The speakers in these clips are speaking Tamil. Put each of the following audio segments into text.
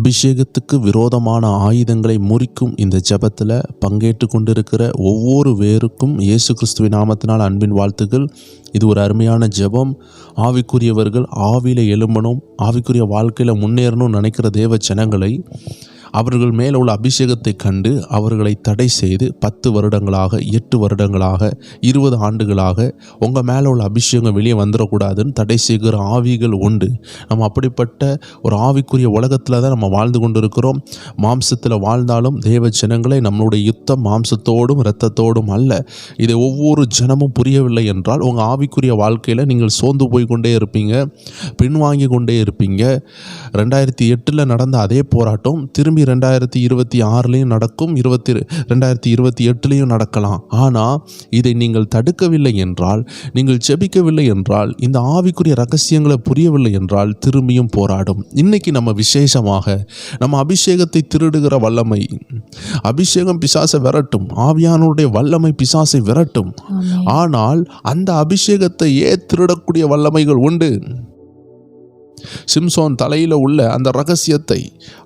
அபிஷேகத்துக்கு விரோதமான ஆயுதங்களை முறிக்கும் இந்த ஜெபத்தில் பங்கேற்று கொண்டிருக்கிற ஒவ்வொரு பேருக்கும் இயேசு கிறிஸ்துவின் நாமத்தினால் அன்பின் வாழ்த்துக்கள். இது ஒரு அருமையான ஜெபம். ஆவிக்குரியவர்கள் ஆவியில் எழும்பணும், ஆவிக்குரிய வாழ்க்கையில் முன்னேறணும்னு நினைக்கிற தேவ ஜனங்களை அவர்கள் மேலே உள்ள அபிஷேகத்தை கண்டு அவர்களை தடை செய்து 10 வருடங்களாக 8 வருடங்களாக 20 ஆண்டுகளாக உங்கள் மேலே உள்ள அபிஷேகம் வெளியே வந்துடக்கூடாதுன்னு தடை செய்கிற ஆவிகள் உண்டு. நம்ம அப்படிப்பட்ட ஒரு ஆவிக்குரிய உலகத்தில் தான் நம்ம வாழ்ந்து கொண்டு இருக்கிறோம். மாம்சத்தில் வாழ்ந்தாலும் தேவ ஜனங்களை நம்மளுடைய யுத்தம் மாம்சத்தோடும் இரத்தத்தோடும் அல்ல. இதை ஒவ்வொரு ஜனமும் புரியவில்லை என்றால் உங்கள் ஆவிக்குரிய வாழ்க்கையில் நீங்கள் சோர்ந்து போய் கொண்டே இருப்பீங்க, பின்வாங்கி கொண்டே இருப்பீங்க. 2008 நடந்த அதே போராட்டம் திரும்பி 2026 நடக்கும், 2028 நடக்கலாம். ஆனால் இதை நீங்கள் தடுக்கவில்லை என்றால், நீங்கள் ஜெபிக்கவில்லை என்றால், இந்த ஆவிக்குரிய ரகசியங்களை புரியவில்லை என்றால் திரும்பியும் போராடும். இன்னைக்கு நம்ம விசேஷமாக நம்ம அபிஷேகத்தை திருடுகிற வல்லமை, அபிஷேகம் பிசாசை விரட்டும், ஆவியானுடைய வல்லமை பிசாசை விரட்டும். ஆனால் அந்த அபிஷேகத்தை திருடக்கூடிய வல்லமைகள் உண்டு. சிம்சோன் தலையில் உள்ள அந்த ரகசியத்தை,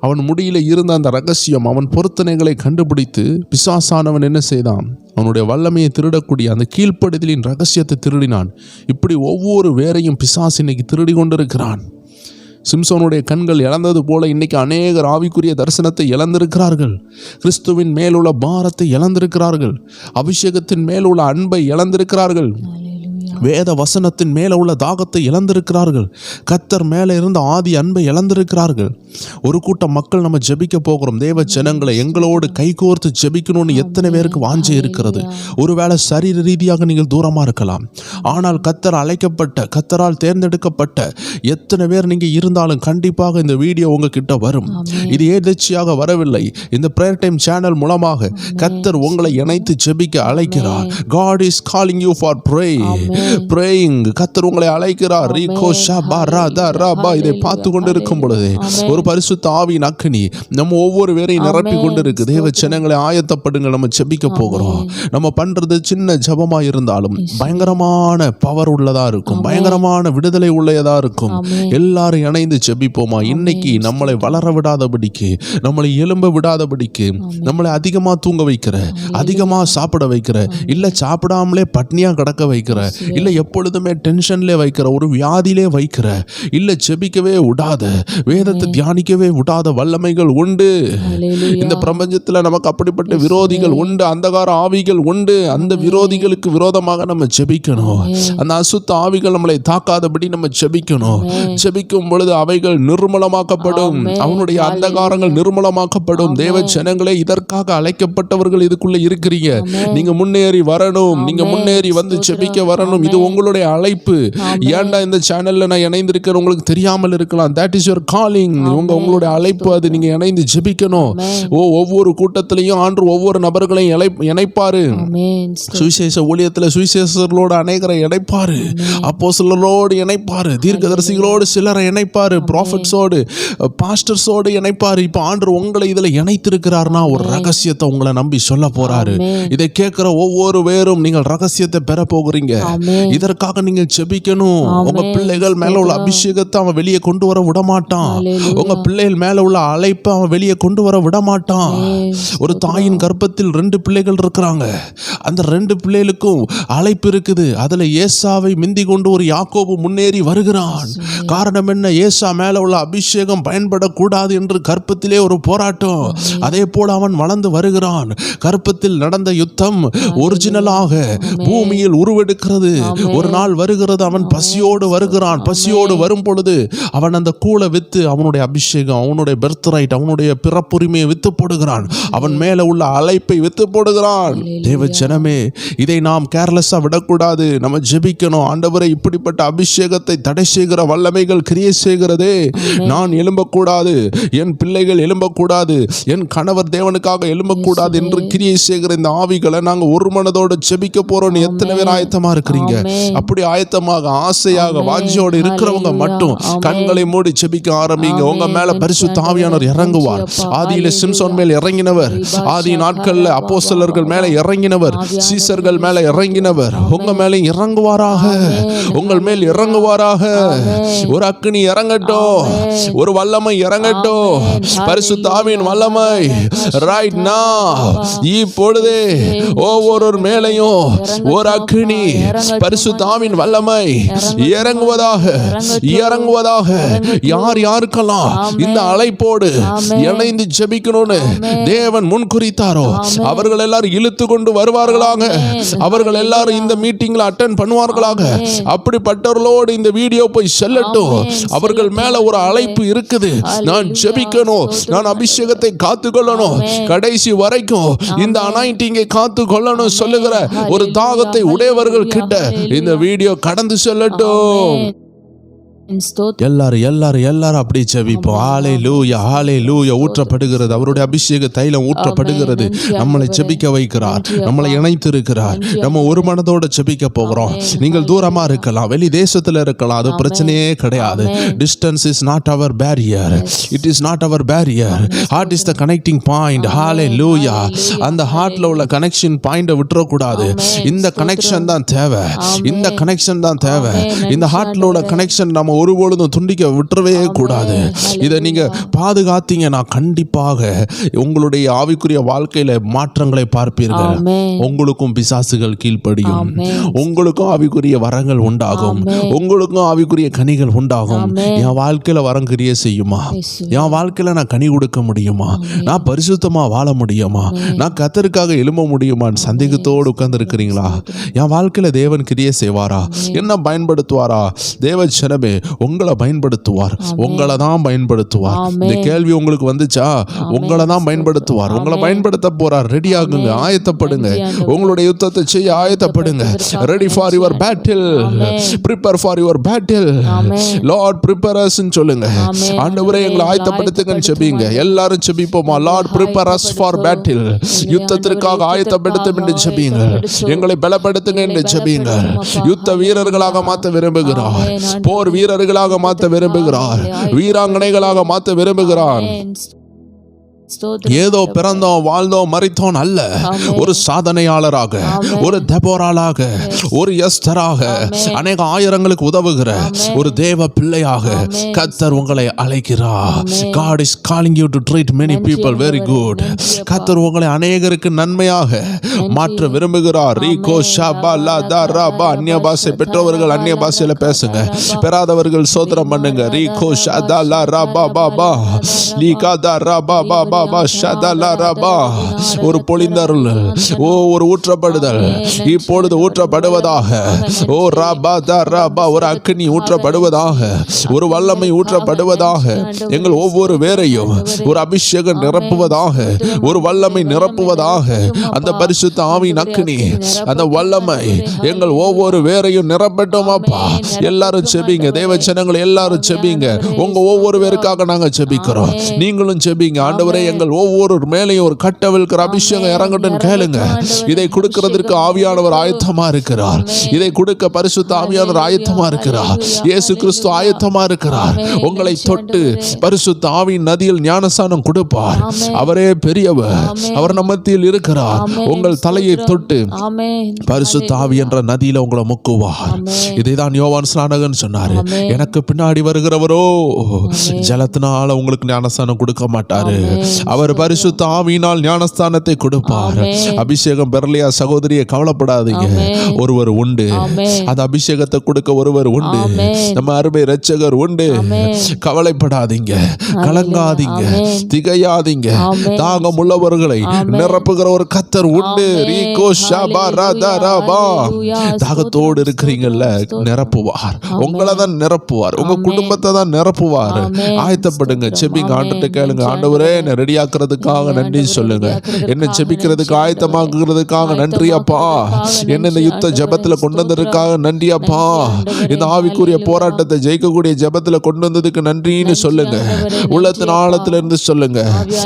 அவன் முடியில் இருந்த அந்த ரகசியம், அவன் பொருத்தனைகளை கண்டுபிடித்து பிசாசானவன் என்ன செய்தான்? அவனுடைய வல்லமையை திருடக்கூடிய அந்த கீழ்ப்படுதலின் ரகசியத்தை திருடினான். இப்படி ஒவ்வொரு வேரையும் பிசாசு இன்னைக்கு திருடி கொண்டிருக்கிறான். சிம்சோனுடைய கண்கள் இழந்தது போல இன்னைக்கு அநேகர் ஆவிக்குரிய தரிசனத்தை இழந்திருக்கிறார்கள், கிறிஸ்துவின் மேலுள்ள பாரத்தை இழந்திருக்கிறார்கள், அபிஷேகத்தின் மேலுள்ள அன்பை இழந்திருக்கிறார்கள், வேத வசனத்தின் மேலே உள்ள தாகத்தை இழந்திருக்கிறார்கள், கர்த்தர் மேலே இருந்த ஆதி அன்பை இழந்திருக்கிறார்கள். ஒரு கூட்டம் மக்கள் நம்ம ஜெபிக்க போகிறோம். தேவ ஜனங்களை எங்களோடு கைகோர்த்து ஜெபிக்கணும்னு எத்தனை பேருக்கு வாஞ்சை இருக்கிறது? ஒருவேளை சரீர ரீதியாக நீங்கள் தூரமாக இருக்கலாம், ஆனால் கர்த்தர் அழைக்கப்பட்ட, கர்த்தரால் தேர்ந்தெடுக்கப்பட்ட எத்தனை பேர் நீங்கள் இருந்தாலும் கண்டிப்பாக இந்த வீடியோ உங்ககிட்ட வரும். இது ஏதேச்சையாக வரவில்லை. இந்த பிரேயர் டைம் சேனல் மூலமாக கர்த்தர் உங்களை இணைத்து ஜெபிக்க அழைக்கிறார். God is calling you for praying. கர்த்தர் உங்களை அழைக்கிறார். இதை பார்த்து கொண்டு இருக்கும் பொழுது ஒரு பரிசுத்த ஆவியின் அக்கினி நம்ம ஒவ்வொரு பேரையும் நிரப்பி கொண்டு இருக்கு. தேவ ஜனங்களை ஆயத்தப்படுங்க, நம்ம ஜெபிக்க போகிறோம். நம்ம பண்றது சின்ன ஜெபமா இருந்தாலும் பயங்கரமான பவர் உள்ளதா இருக்கும், பயங்கரமான விடுதலை உள்ளதா இருக்கும். எல்லாரும் இணைந்து ஜெபிப்போமா? இன்னைக்கு நம்மளை வளர விடாதபடிக்கு, நம்மளை எழும்ப விடாதபடிக்கு, நம்மளை அதிகமா தூங்க வைக்கிற, அதிகமா சாப்பிட வைக்கிற, இல்ல சாப்பிடாமலே பட்னியா கிடக்க வைக்கிற, இல்ல எப்பொழுதுமே டென்ஷன்ல வைக்கிற, ஒரு வியாதியிலே வைக்கிற, இல்ல ஜெபிக்கவே விடாத, வேதத்தை தியானிக்கவே விடாத வல்லமைகள் உண்டு. இந்த பிரபஞ்சத்துல நமக்கு அப்படிப்பட்ட விரோதிகள் உண்டு, அந்தகார ஆவிகள் உண்டு. அந்த விரோதிகளுக்கு விரோதமாக நம்ம ஜெபிக்கணும். அந்த அசுத்த ஆவிகள் நம்மளை தாக்காதபடி நம்ம ஜெபிக்கணும். ஜெபிக்கும் பொழுது அவைகள் நிர்மூலமாக்கப்படும், அவனுடைய அந்தகாரங்கள் நிர்மூலமாக்கப்படும். தேவ ஜனங்களே, இதற்காக அழைக்கப்பட்டவர்கள் இதுக்குள்ள இருக்கிறீங்க. நீங்க முன்னேறி வரணும், நீங்க முன்னேறி வந்து ஜெபிக்க வரணும். இது உங்களுடைய அழைப்பு. ஏன்டா இந்த சேனல்ல நான் இணைந்திருக்கிறேன் உங்களுக்கு தெரியாமல் இருக்கலாம். that is your calling. உங்களுடைய அழைப்பு அது. நீங்க இணைந்து ஜெபிக்கணும். ஒவ்வொரு கூட்டத்திலையும் ஆண்டு ஒவ்வொரு நபர்களையும் இணைப்பாரு. சுவிசேஷ ஊழியத்துல சுவிசேஷர்களோடு அநேகரை இணைப்பாரு, அப்போஸ்தலரோடு இணைப்பாரு, தீர்க்கதரிசிகளோடு சிலரை இணைப்பாரு, ப்ராஃபட்ஸோடு, பாஸ்டர்ஸோடு இணைப்பாரு. இப்ப ஆண்டு உங்களை இதுல இணைத்திருக்கிறார்னா ஒரு ரகசியத்தை உங்களை நம்பி சொல்ல போறாரு. இதை கேட்கிற ஒவ்வொரு பேரும் நீங்கள் ரகசியத்தை பெற போகிறீங்க. இதற்காக நீங்க ஜெபிக்கணும். உங்க பிள்ளைகள் மேல உள்ள அபிஷேகத்தை அவன் வெளியே கொண்டு வர விட மாட்டான். உங்க பிள்ளைகள் மேல உள்ள அழைப்பை அவன் வெளியே கொண்டு வர விட மாட்டான். ஒரு தாயின் கர்ப்பத்தில் 2 பிள்ளைகள் இருக்கிறாங்க. அந்த 2 பிள்ளைகளுக்கும் அழைப்பு இருக்குது. அதுல ஏசாவை மிந்தி கொண்டு ஒரு யாக்கோபு முன்னேறி வருகிறான். காரணம் என்ன? ஏசா மேல உள்ள அபிஷேகம் பயன்படக்கூடாது என்று கர்ப்பத்திலே ஒரு போராட்டம். அதே போல அவன் வளர்ந்து வருகிறான். கர்ப்பத்தில் நடந்த யுத்தம் ஒரிஜினலாக பூமியில் உருவெடுக்கிறது. ஒரு நாள் வருகிறது, அவன் பசியோடு வருகிறான். பசியோடு வரும் பொழுது அவன் அந்த கூளை வித்து அவனுடைய அபிஷேகம், அவனுடைய பெர்த் ரைட், அவனுடைய பிறப்புரிமையை வித்து போடுகிறான். அவன் மேல உள்ள அழைப்பை வித்து போடுகிறான். தேவ ஜனமே, இதை நாம் கேர்லெஸ்ஸா விடக்கூடாது. நம்ம ஜெபிக்கணும். ஆண்டவரே, இப்படிப்பட்ட அபிஷேகத்தை தடை செய்கிற வல்லமைகள் கிரியை செய்கிறதே. நான் எழும்பக்கூடாது, என் பிள்ளைகள் எழும்பக்கூடாது, என் கணவர் தேவனுக்காக எழும்பக்கூடாது என்று கிரியை செய்கிற இந்த ஆவிகளை நாங்கள் ஒரு மனதோடு ஜெபிக்க போறோம். எத்தனை பேர் ஆயத்தமா இருக்கிறீங்க? ஆரம்பிங்க. அப்படி ஆயத்தமாக ஆசையாக வாஞ்சியோடு இருக்கிறவங்க மட்டும் கண்களை மூடி ஜெபிக்க ஆரம்பிங்க. உங்க மேல பரிசுத்த ஆவியானவர் இறங்குவார். ஆதியில சிம்சோன் மேல் இறங்கினவர், ஆதி நாட்கள்ல அப்போஸ்தலர்கள் மேல இறங்கினவர், சீசர்கள் மேல இறங்கினவர் உங்க மேல இறங்குவாராக. உங்கள் மேல் இறங்குவாராக. ஒரு அக்கினி இறங்கட்டும், ஒரு வல்லமை இறங்கட்டும். பரிசுத்த ஆவியின் வல்லமை ரைட் நவ இப்பொழுதே ஒவ்வொரு மேலையும் ஒரு அக்கினி பரிசுத்த ஆவியின் வல்லமை இறங்குவதாக, இறங்குவதாக. யார் யாருக்கெல்லாம் இந்த அழைப்போடு இணைந்து ஜெபிக்கணும்னு தேவன் முன்குறித்தாரோ அவர்கள் எல்லாரும் இழுத்து கொண்டு வருவார்களாக. அவர்கள் எல்லாரும் இந்த மீட்டிங்ல அட்டெண்ட் பண்ணுவார்களாக. அப்படிப்பட்டவர்களோடு இந்த வீடியோ போய் செல்லட்டும். அவர்கள் மேல ஒரு அழைப்பு இருக்குது. நான் ஜெபிக்கணும், நான் அபிஷேகத்தை காத்துக்கொள்ளணும், கடைசி வரைக்கும் இந்த அனாயிண்டிங்கை காத்துக்கொள்ளணும் சொல்லுகிற ஒரு தாகத்தை உடையவர்கள் கிட்ட இந்த வீடியோ கடந்து செல்லட்டும். எல்லாரும் அப்படி ஜெபிப்போம். ஹல்லேலூயா, ஹல்லேலூயா. ஊற்றப்படுகிறது அவருடைய அபிஷேக தைலம் ஊற்றப்படுகிறது. நம்மளை ஜெபிக்க வைக்கிறார், நம்மளை இணைத்திருக்கிறார். நம்ம ஒரு மனதோட ஜெபிக்க போகிறோம். நீங்கள் தூரமா இருக்கலாம், வெளி தேசத்துல இருக்கலாம், அது பிரச்சனையே கிடையாது. Distance is not our barrier. It is not our barrier. Heart is the connecting point. Hallelujah. அந்த ஹார்ட்ல உள்ள கனெக்ஷன் பாயிண்ட விட்டுறக்கூடாது. இந்த கனெக்ஷன் தான் தேவை. இந்த கனெக்ஷன் தான் தேவை. இந்த ஹார்ட்ல உள்ள கனெக்ஷன் நம்ம ஒருபொழுதும் துண்டிக்க விட்டுறவே கூடாது. இதை நீங்க பாதுகாத்தீங்கன்னா கண்டிப்பாக உங்களுடைய ஆவிக்குரிய வாழ்க்கையில மாற்றங்களை பார்ப்பீர்கள். உங்களுக்கும் பிசாசுகள் கீழ்ப்படியும், உங்களுக்கும் ஆவிக்குரிய வரங்கள் உண்டாகும், உங்களுக்கும் ஆவிக்குரிய கனிகள் உண்டாகும். என் வாழ்க்கையில வரம் கிரியை செய்யுமா? என் வாழ்க்கையில நான் கனி கொடுக்க முடியுமா? நான் பரிசுத்தமா வாழ முடியுமா? நான் கர்த்தருக்காக எழும்ப முடியுமான்னு சந்தேகத்தோடு உட்கார்ந்து இருக்கிறீங்களா? என் வாழ்க்கையில தேவன் கிரியை செய்வாரா? என்ன பயன்படுத்துவாரா? தேவ ஜனமே உங்களை பயன்படுத்துவார், உங்களை தான் பயன்படுத்துவார். இந்த கேள்வி உங்களுக்கு வந்துச்சா? உங்களை தான் பயன்படுத்துவார், உங்களை பயன்படுத்த போறார். ரெடி ஆகுங்க, ஆயத்தப்படுங்க, உங்களுடைய யுத்தத்தை செய்ய ஆயத்தப்படுங்க. Ready for your battle, prepare for your battle. Lord prepare us ன்னு சொல்லுங்க. ஆண்டவரே எங்களை ஆயத்தப்படுத்துங்கன்னு ஜெபிங்க. எல்லாரும் ஜெபிப்போமா? Lord prepare us for battle. யுத்தத்திற்காக ஆயத்தப்படுத்தும் என்று ஜெபிங்க. எங்களை பலப்படுத்துங்க என்று ஜெபிங்க. யுத்த வீரர்களாக மாற்ற விரும்புகிறார், போர் வீரர்களாக மாற்ற விரும்புகிறார், வீராங்கனைகளாக மாற்ற விரும்புகிறார். ஏதோ பிறந்தோம் வாழ்ந்தோம் மரித்தோம் அல்ல, ஒரு சாதனையாளராக, ஒரு தெபோராளாக, ஒரு எஸ்தராக, அநேக ஆயிரங்களுக்கு உதவுகிற ஒரு தேவ பிள்ளையாக கர்த்தர் உங்களை அழைக்கிறார். God is calling you to treat many people very good. கர்த்தர் உங்களை அநேகருக்கு நன்மையாக மாற்ற விரும்புகிறார். ரீகோ ஷபா லா தா ரபா. அந்நிய பாஷை பெற்றவர்கள் அந்நிய பாஷையில பேசுங்க, பெறாதவர்கள் சோதரம் பண்ணுங்க. ரீகோ ஷதா லா ரபா பாபா லீகா தா ரபா பாபா. ஒரு பொழிந்தருள், ஒரு ஊற்றப்படுதல் இப்பொழுது ஊற்றப்படுவதாக. ஓ ரபா தா ரபா. ஒரு அக்கினி ஊற்றப்படுவதாக, ஒரு வல்லமை ஊற்றப்படுவதாக. எங்கள் ஒவ்வொரு வேரையும் ஒரு அபிஷேகம் நிரப்புவதாக, ஒரு வல்லமை நிரப்புவதாக. அந்த பரிசுத்த ஆவியின் அக்கினி, அந்த வல்லமை எங்கள் ஒவ்வொரு வேரையும் நிரப்பட்டும் அப்பா. எல்லாரும் செபிங்க, தேவ ஜனங்கள் எல்லாரும் செபிங்க. உங்க ஒவ்வொரு பேருக்காக நாங்க செபிக்கிறோம், நீங்களும் செபிங்க. ஆண்டவரே எங்கள் ஒவ்வொரு மேலையும் ஒரு கட்டவிழ்கிற அபிஷேகம் இறங்கட்டும் கேளுங்க. இதை கொடுக்கிறதுக்கு ஆவியானவர் ஆயத்தமா இருக்கிறார். இதை கொடுக்க பரிசுத்த ஆவியானவர் ஆயத்தமா இருக்கிறார். இயேசு கிறிஸ்து ஆயத்தமா இருக்கிறார். உங்களை தொட்டு பரிசுத்த ஆவியின் நதியில் ஞானஸ்நானம் கொடுப்பார். அவரே பெரியவர், அவர் நம்மத்தில் இருக்கிறார். உங்கள் தலையை தொட்டு பரிசுத்த ஆவி என்ற நதியில உங்களை முக்குவார். இதைதான் யோவான் ஸ்நானகன் சொன்னாரு. எனக்கு பின்னாடி வருகிறவரோ ஜலத்தினால உங்களுக்கு ஞானஸ்நானம் கொடுக்க மாட்டாரு, அவர் பரிசுத்த ஆவியினால் ஞானஸ்தானத்தை கொடுப்பார். அபிஷேகம் பெறலையா சகோதரியை? கவலைப்படாதீங்க, ஒருவர் உண்டு. அந்த அபிஷேகத்தை கொடுக்க ஒருவர் உண்டு, நம்ம அருமை இரட்சகர் உண்டு. கவலைப்படாதீங்க, கலங்காதீங்க, திகையாதீங்க. தாகம் உள்ளவர்களை நிரப்புகிற ஒரு கர்த்தர் உண்டு. ரீகோ ஷபா ரதா ரபா. தாகத்தோடு இருக்கிறீங்கல்ல, நிரப்புவார். உங்களை தான் நிரப்புவார், உங்க குடும்பத்தை தான் நிரப்புவார். ஆயத்தப்படுங்க, செபிங்க, ஆண்டவர்ட்ட கேளுங்க. ஆண்டவரே என்ன ரெடி ஆக்குறதுக்காக நன்றி சொல்லுங்க, என்ன ஜெபிக்கிறதுக்கு ஆயத்தமாக்குறதுக்காக நன்றி அப்பா. என்ன இந்த யுத்த ஜெபத்துல கொண்டு வந்ததற்காக நன்றி அப்பா. இந்த ஆவிக்குரிய போராட்டத்தை ஜெயிக்கக்கூடிய ஜெபத்துல கொண்டு வந்ததுக்கு நன்றின்னு சொல்லுங்க. உள்ளத்தின் ஆழத்துல இருந்து சொல்லுங்க.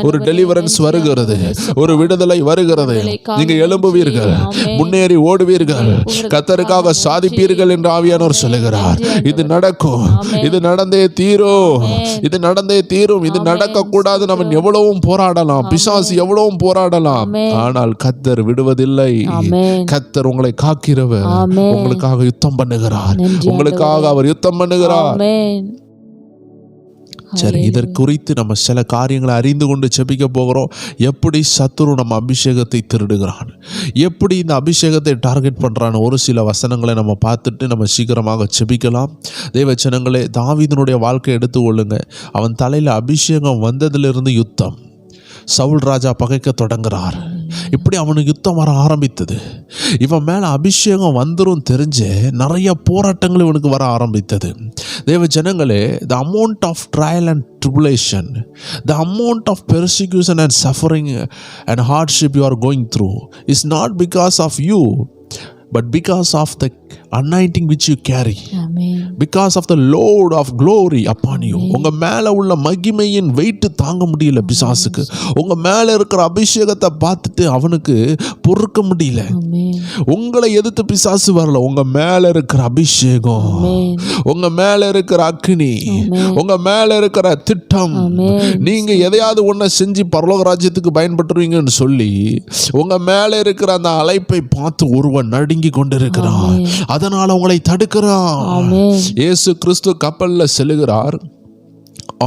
ஒரு டெலிவரன்ஸ் வருகிறது, ஒரு விடுதலை வருகிறது. நீங்க எழும்புவீர்கள், முன்னேறி ஓடுவீர்கள், கர்த்தருக்காக சாதிப்பீர்கள் என்று ஆவியானவர் சொல்லுகிறார். இது நடக்கும், இது நடந்தே தீரும், இது நடந்தே தீரும். இது நடக்க கூடாது. நம்ம எவ்வளவும் போராடலாம், பிசாசு எவ்வளவும் போராடலாம், ஆனால் கர்த்தர் விடுவதில்லை. கர்த்தர் உங்களை காக்கிறவர், உங்களுக்காக யுத்தம் பண்ணுகிறார், உங்களுக்காக அவர் யுத்தம் பண்ணுகிறார். சரி, இதற்கு குறித்து நம்ம சில காரியங்களை அறிந்து கொண்டு செபிக்க போகிறோம். எப்படி சத்துரு நம்ம அபிஷேகத்தை திருடுகிறான், எப்படி இந்த அபிஷேகத்தை டார்கெட் பண்ணுறான்னு ஒரு சில வசனங்களை நம்ம பார்த்துட்டு நம்ம சீக்கிரமாக செபிக்கலாம். தேவச்சனங்களே, தாவீதினுடைய வாழ்க்கையை எடுத்துக்கொள்ளுங்க. அவன் தலையில் அபிஷேகம் வந்ததிலிருந்து யுத்தம். சவுல் ராஜா பகைக்க தொடங்குறார். இப்படி அவனுக்கு யுத்தம் வர ஆரம்பித்தது. இவன் மேலே அபிஷேகம் வந்துரும் தெரிஞ்சு நிறைய போராட்டங்கள் இவனுக்கு வர ஆரம்பித்தது. தேவ ஜனங்களே, the amount of trial and tribulation, the amount of persecution and suffering and hardship you are going through is not because of you, but because of the anointing which you carry. Amen. Because of the load of glory upon you. உங்க மேல உள்ள மகிமையின் வெயிட் தாங்க முடியல பிசாசுக்கு. உங்க மேல இருக்கிற அபிஷேகத்தை பார்த்துட்டு அவனுக்கு பொறுக்க முடியல. உங்களை எதிர்த்து பிசாசு வரல, உங்க மேல இருக்கிற அபிஷேகம், உங்க மேல இருக்கிற அக்னி, உங்க மேல இருக்கிற திட்டம், நீங்க எதையாவது ஒன்ன செஞ்சு பரலோக ராஜ்யத்துக்கு பயன்படுத்துவீங்கன்னு சொல்லி உங்க மேல இருக்கிற அந்த அழைப்பை பார்த்து ஒருவன் நடுங்கி கொண்டிருக்கிறான். அதனால உங்களை தடுக்கிறான். இயேசு கிறிஸ்து கப்பல்ல செல்லுகிறார்.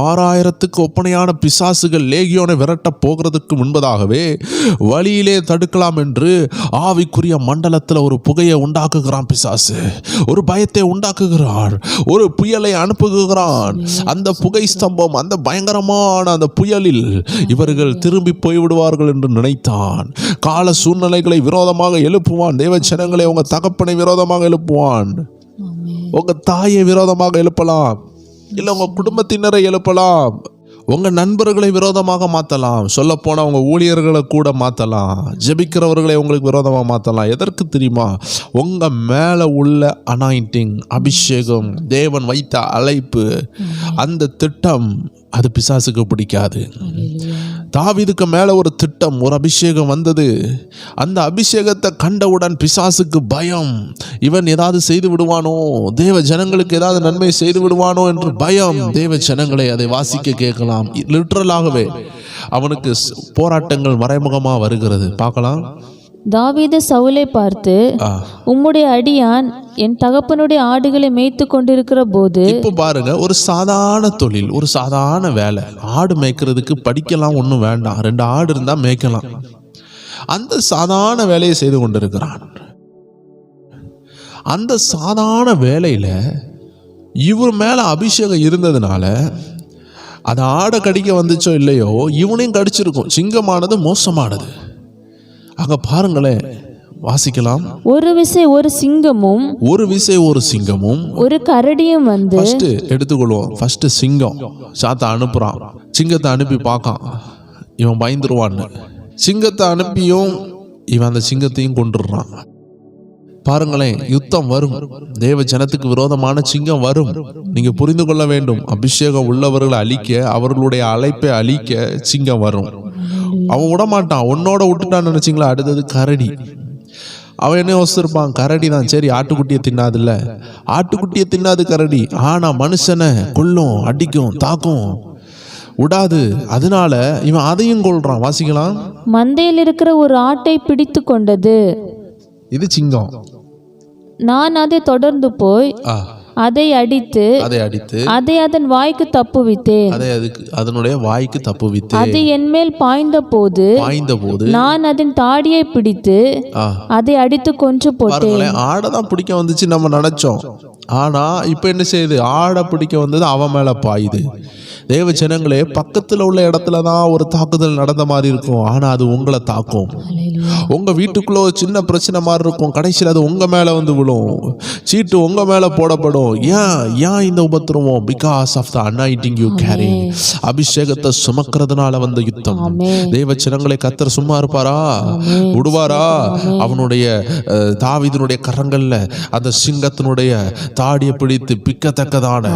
6000க்கு ஒப்பனையான பிசாசுகள் லேகியோனை விரட்ட போகிறதுக்கு முன்பதாகவே வழியிலே தடுக்கலாம் என்று ஆவிக்குரிய மண்டலத்தில் ஒரு புகையை உண்டாக்குகிறான் பிசாசு. ஒரு பயத்தை உண்டாக்குகிறான், ஒரு புயலை அனுப்புகிறான். அந்த புகை ஸ்தம்பம், அந்த பயங்கரமான அந்த புயலில் இவர்கள் திரும்பி போய்விடுவார்கள் என்று நினைத்தான். கால சூழ்நிலைகளை விரோதமாக எழுப்புவான். தேவச்சனங்களை, உங்க தகப்பனை விரோதமாக எழுப்புவான், உங்க தாயை விரோதமாக எழுப்பலாம், இல்லை உங்கள் குடும்பத்தினரை எழுப்பலாம், உங்கள் நண்பர்களை விரோதமாக மாற்றலாம், சொல்லப்போனால் உங்கள் ஊழியர்களை கூட மாற்றலாம், ஜெபிக்கிறவர்களை உங்களுக்கு விரோதமாக மாற்றலாம். எதற்கு தெரியுமா? உங்கள் மேலே உள்ள அனாயிண்டிங், அபிஷேகம், தேவன் வைத்த அழைப்பு, அந்த திட்டம் அது பிசாசுக்கு பிடிக்காது. தாவீதுக்கு மேலே ஒரு திட்டம், ஒரு அபிஷேகம் வந்தது. அந்த அபிஷேகத்தை கண்டவுடன் பிசாசுக்கு பயம். இவன் ஏதாவது செய்து விடுவானோ, தேவ ஜனங்களுக்கு ஏதாவது நன்மை செய்து விடுவானோ என்று பயம். தேவ ஜனங்களை அதை வாசிக்க கேட்கலாம். லிட்டரலாகவே அவனுக்கு போராட்டங்கள் மறைமுகமாக வருகிறது. பார்க்கலாம். தாவீது சவுலை பார்த்து, உம்முடைய அடியான் என் தகப்பனுடைய ஆடுகளை மேய்த்து கொண்டிருக்கிற போது. இப்போ பாருங்க, ஒரு சாதாரண தொழில், ஒரு சாதாரண வேலை. ஆடு மேய்க்கிறதுக்கு படிக்கலாம் ஒன்றும் வேண்டாம், 2 ஆடு இருந்தால் மேய்க்கலாம். அந்த சாதாரண வேலையை செய்து கொண்டிருக்கிறான். அந்த சாதாரண வேலையில இவர் மேல அபிஷேகம் இருந்ததுனால அது ஆடை கடிக்க வந்துச்சோ இல்லையோ, இவனையும் கடிச்சிருக்கும். சிங்கமானது மோசமானது. அங்க பாருங்களேன், வாசிக்கலாம். ஒரு விசை ஒரு சிங்கமும் ஒரு கரடியும் வந்து. ஃபர்ஸ்ட் எடுத்துக்கொள்வோம். ஃபர்ஸ்ட் சிங்கம் சாத்த அனுப்புறான். சிங்கத்தை அனுப்பி பார்க்கான், இவன் பயந்துருவான்னு. சிங்கத்தை அனுப்பியும் இவன் அந்த சிங்கத்தையும் கொண்டுடுறான். பாருங்களேன், யுத்தம் வரும். தேவ ஜனத்துக்கு விரோதமான சிங்கம் வரும். நீங்க புரிந்து கொள்ள வேண்டும், அபிஷேகம் உள்ளவர்களை அழிக்க, அவர்களுடைய அழைப்பை அழிக்க சிங்கம் வரும். அவன் விடமாட்டான். உன்னோட விட்டுட்டான்னு நினைச்சிங்களா? அடுத்தது கரடி. அவன் என்ன யோசிச்சிருப்பான்? கரடி தான், சரி ஆட்டுக்குட்டியை தின்னாதுல்ல, ஆட்டுக்குட்டியை தின்னாது கரடி, ஆனா மனுஷனை கொல்லும், அடிக்கும், தாக்கும், விடாது. அதனால இவன் அதையும் கொல்றான். வாசிக்கலாம். மந்தையில் இருக்கிற ஒரு ஆட்டை பிடித்து கொண்டது. இது சிங்கம். நான் அதை தொடர்ந்து போய் அதை அடித்து அதை அதன் வாய்க்கு தப்புவித்தேன். அதனுடைய வாய்க்கு தப்புவித்தேன். அது என் மேல் பாய்ந்த போது நான் அதன் தாடியை பிடித்து அதை அடித்து கொன்று போட்டேன். ஆடை தான் பிடிக்க வந்துச்சு நம்ம நினைச்சோம். ஆனா இப்ப என்ன செய்யுது? ஆடை பிடிக்க வந்தது அவன் மேல பாயுது. தேவ ஜனங்களே, பக்கத்துல உள்ள இடத்துல தான் ஒரு தாக்குதல் நடந்த மாதிரி இருக்கும், ஆனா அது உங்களை தாக்கும். உங்க வீட்டுக்குள்ள ஒரு சின்ன பிரச்சனை மாதிரி இருக்கும், கடைசியில் அது உங்க மேல வந்து விழும், சீட்டு உங்க மேல போடப்படும். ஏன் இந்த உபத்திரவம்? Because of the anointing you carry. அபிஷேகத்தை சுமக்கிறதுனால வந்த யுத்தம். தேவ ஜனங்களை, கர்த்தர் சும்மா இருப்பாரா? விடுவாரா? அவனுடைய தாவீதினுடைய கரங்கள்ல அந்த சிங்கத்தினுடைய தாடியை பிடித்து பிக்கத்தக்கதான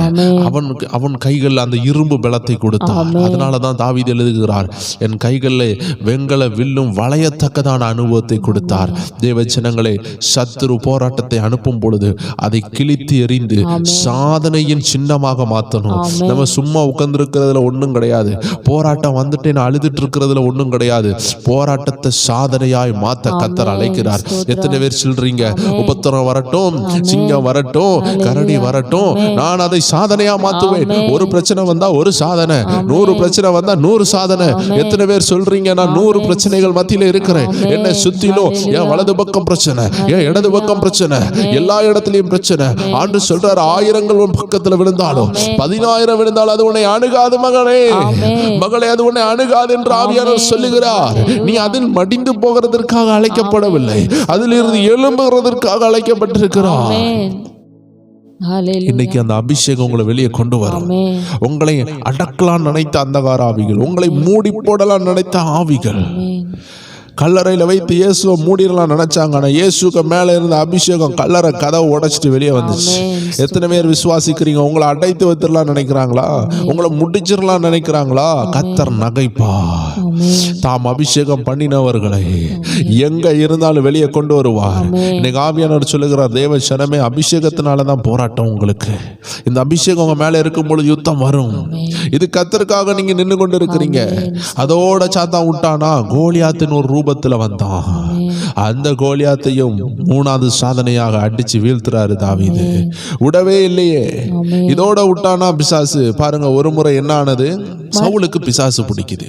அவன் கைகள் அந்த இரும்பு பலத்தை கொடுத்தார். அதனாலதான் தாவீது எழுதுகிறார், என் கைகளில் வெண்கல வில்லும் வளையத்தக்கதான அனுபவத்தை கொடுத்தார். தேவ ஜனங்களே, சத்துரு போராட்டத்தை அனுப்பும் பொழுது அதை கிழித்து எறிந்து சாதனையின் சின்னமாக மாற்றணும். நம்ம சும்மா உட்கார்ந்து இருக்கிறதுல ஒன்றும் கிடையாது, போராட்டம் வந்துட்டு நான் அழுதுட்டு இருக்கிறதுல ஒன்றும் கிடையாது. போராட்டத்தை சாதனையாய் மாத்த கர்த்தர் அழைக்கிறார். எத்தனை பேர் சொல்றீங்க, உபத்திரம் வரட்டும், சிங்கம் வரட்டும், கரடி வரட்டும், நான் அதை சாதனையா மாத்துவேன். ஒரு பிரச்சனை வந்தா ஒரு சாதனை, 100 பிரச்சனை வந்தா 100 சாதனை. எத்தனை பேர் சொல்றீங்க, நான் 100 பிரச்சனைகள் மத்தியில இருக்கிறேன், என்ன சுத்திலும் என் வலது பக்கம் பிரச்சனை, என் இடது பக்கம் பிரச்சனை, எல்லா இடத்துலயும் பிரச்சனை. ஆண்டு சொல்றார், 1000 உன் பக்கத்துல விழுந்தாலும் 10,000 விழுந்தாலும் அது உன்னை அணுகாது மகனே, மகளே, அது உன்னை அணுகாது என்று ஆவியானவர் சொல்லுகிறார். நீ அதில் மடிந்து போகிறதற்காக அழைக்கப்படவில்லை, அதிலிருந்து எழும்புகிறதற்காக அழைக்கப்பட்டிருக்கிறார். இன்னைக்கு அந்த அபிஷேகம் உங்களை வெளியே கொண்டு வரும். உங்களை அடக்கலாம் நினைத்த அந்தகார ஆவிகள், உங்களை மூடி போடலாம் நினைத்த ஆவிகள், கல்லறையில் வைத்து இயேசுவை மூடிடலாம் நினைச்சாங்க, ஆனா இயேசுக்கு மேல இருந்த அபிஷேகம் கல்லறை கதவை உடைச்சிட்டு வெளியே வந்துச்சு. எத்தனை பேர் விசுவாசிக்கிறீங்க? உங்களை அடைத்து வைத்திடலாம் நினைக்கிறாங்களா? உங்களை முடிச்சிடலாம் நினைக்கிறாங்களா? கர்த்தர் நகைப்பார். தாம் அபிஷேகம் பண்ணினவர்களை எங்க இருந்தாலும் வெளியே கொண்டு வருவார். இன்னைக்கு ஆவியானவர் சொல்லுகிறார், தேவ ஜனமே, அபிஷேகத்தினாலதான் போராட்டம் உங்களுக்கு. இந்த அபிஷேகம் உங்க மேல இருக்கும் பொழுது யுத்தம் வரும். இது கர்த்தருக்காக நீங்க நின்று கொண்டு இருக்கிறீங்க. அதோட சாத்தான் விட்டானா, கோலியாத்தின் ஒரு ரூபத்துல வந்தான். அந்த கோலியாத்தையும் 3வது சாதனையாக அடிச்சு வீழ்த்துறாரு தாவீது. விடவே இல்லையே. இதோட விட்டானா பிசாசு. பாருங்க, ஒரு முறை என்ன ஆனது, சவுலுக்கு பிசாசு பிடிக்குது.